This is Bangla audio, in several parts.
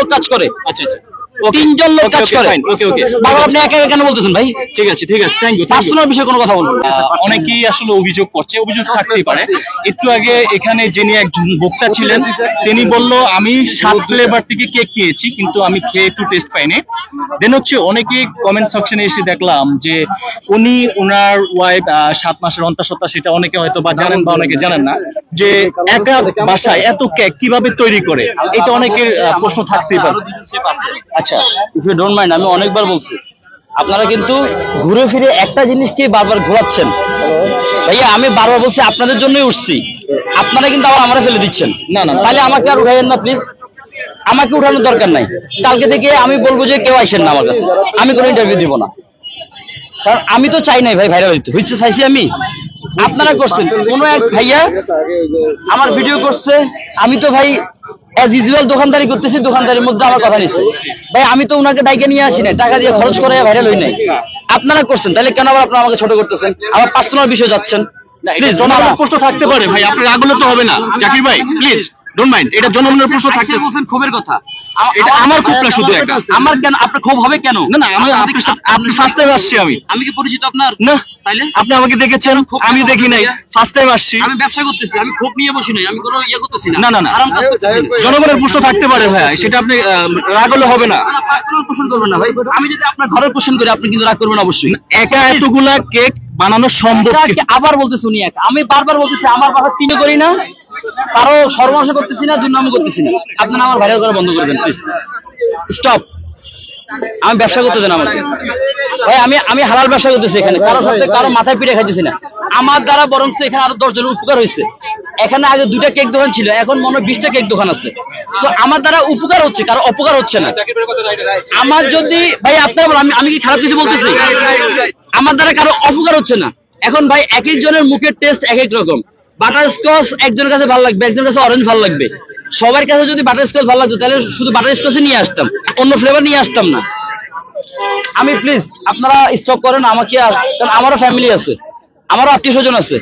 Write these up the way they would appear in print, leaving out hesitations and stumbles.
লোক কাজ করে। আচ্ছা আচ্ছা, 3 জন লোক কাজ করে। ওকে ওকে, বাবা আপনি একা একা কেন বলতেছেন ভাই? ঠিক আছে থ্যাংক ইউ। পার্সোনাল বিষয়ে কোনো কথা বলবেন না। অনেকেই আসলে অভিযোগ করছে, অভিযোগ থাকতেই পারে। একটু আগে এখানে যিনি একজন বক্তা ছিলেন তিনি বলল আমি 7 ফ্লেভার থেকে কেক নিয়েছি, কিন্তু আমি খেয়ে একটু টেস্ট পাইনি। দেন হচ্ছে অনেকে কমেন্ট সেকশনে এসে দেখলাম যে উনি ওনার ওয়াইফ 7 মাসের অন্তঃসত্ত্বা, সেটা অনেকে হয়তো বা জানেন বা অনেকে জানেন না, যে একা বাসায় এত কেক কিভাবে তৈরি করে, এটা অনেকের প্রশ্ন থাকতেই পারে। আচ্ছা, ইফ ইউ ডোন্ট মাইন্ড, আমি অনেকবার বলছি আপনারা কিন্তু ঘুরে ফিরে একটা জিনিসকে বারবার ঘোরাচ্ছেন। ভাইয়া আমি বারবার বলছি আপনাদের জন্যই উঠছি, আপনারা কিন্তু আবার আমরা ফেলে দিচ্ছেন। না না, তাহলে আমাকে আর উঠাইয়েন না প্লিজ, আমাকে উঠানোর দরকার নাই। কালকে থেকে আমি বলবো যে কেউ আসেন না আমার কাছে, আমি কোনো ইন্টারভিউ দিব না। কারণ আমি তো চাই নাই ভাই ভাইরাল হইতে, হইতে চাইছি আমি, আপনারা করছেন। কোনো এক ভাইয়া আমার ভিডিও করছে, আমি তো ভাই অ্যাজ ইউজুয়াল দোকানদারি করতেছি, দোকানদারির মধ্যে আমার কথা নিচ্ছে ভাই, আমি তো ওনাকে ডাইকে নিয়ে আসি না, টাকা দিয়ে খরচ করে ভাইরাল হই নাই। আপনারা করছেন, তাহলে কেন আবার আপনারা আমাকে ছোট করতেছেন, আমার পার্সোনাল বিষয় যাচ্ছেন? প্লিজ, জনগণের প্রশ্ন থাকতে পারে ভাই, আপনার রাগলে তো হবে না জাকির ভাই, প্লিজ ডোন্ট মাইন্ড। এটা জনগণের প্রশ্ন থাকতে বলছেন ক্ষোভের কথা, এটা আমার খুব না শুধু একটা। আমার কেন আপনার ক্ষোভ হবে কেন? না না, আমি আপনার সাথে আপনি ফার্স্ট টাইম আসছি আমি কি পরিচিত আপনার? না, তাইলে আপনি আমাকে দেখেছেন, আমি দেখি নাই, ফার্স্ট টাইম আসছি। আমি ব্যবসা করতেছি, আমি ক্ষোভ নিয়ে বসি নাই, আমি কোনো ইয়ে করতেছি না। না না না, আরাম কাজ করতেছি না। জনগণের প্রশ্ন থাকতে পারে ভাই, সেটা আপনি রাগ হলে হবে না। পার্সোনাল কোশ্চেন করবেন না ভাই, আমি যদি আপনার ঘরের কোশ্চেন করি আপনি কিন্তু রাগ করবেন অবশ্যই। একা এতগুলা কেক বানানো সম্ভব কি? আবার বলতেছি উনি একা, আমি বারবার বলতেছি আমার বাসা 3 করি না, কারো সর্বনাশ করতেছি না, দুর্নামি করতেছি না। আপনারা আমার ভাইরাল করা বন্ধ করে দেন প্লিজ, স্টপ। আমি ব্যবসা করতে দেন আমাকে ভাই, আমি হালাল ব্যবসা করতেছি এখানে, কারো সাথে কারো মাথায় পিঠে খাইতেছি না। আমার দ্বারা বরঞ্চ এখানে আরো 10 জনের উপকার হয়েছে। এখানে আগে 2টা কেক দোকান ছিল, এখন মনে হয় 20টা কেক দোকান আছে। তো আমার দ্বারা উপকার হচ্ছে, কারো অপকার হচ্ছে না। আমার যদি ভাই আপনারা বলেন, আমি কি খারাপ কিছু বলতেছি? আমার দ্বারা কারো অপকার হচ্ছে না। এখন ভাই এক একজনের মুখের টেস্ট এক এক রকম। বাটার স্কচ একজনের কাছে ভালো লাগবে, একজনের কাছে অরেঞ্জ ভালো লাগবে। সবার কাছে যদি বাটার স্কচ ভালো লাগতো তাহলে শুধু বাটার স্কচই নিয়ে আসতাম, অন্য ফ্লেভার নিয়ে আসতাম না। আমি প্লিজ আপনারা স্টপ করেন আমাকে, কারণ আমারও ফ্যামিলি আছে, আমারও আত্মীয় স্বজন আছে,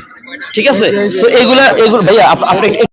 ঠিক আছে? তো এগুলো ভাইয়া আপনি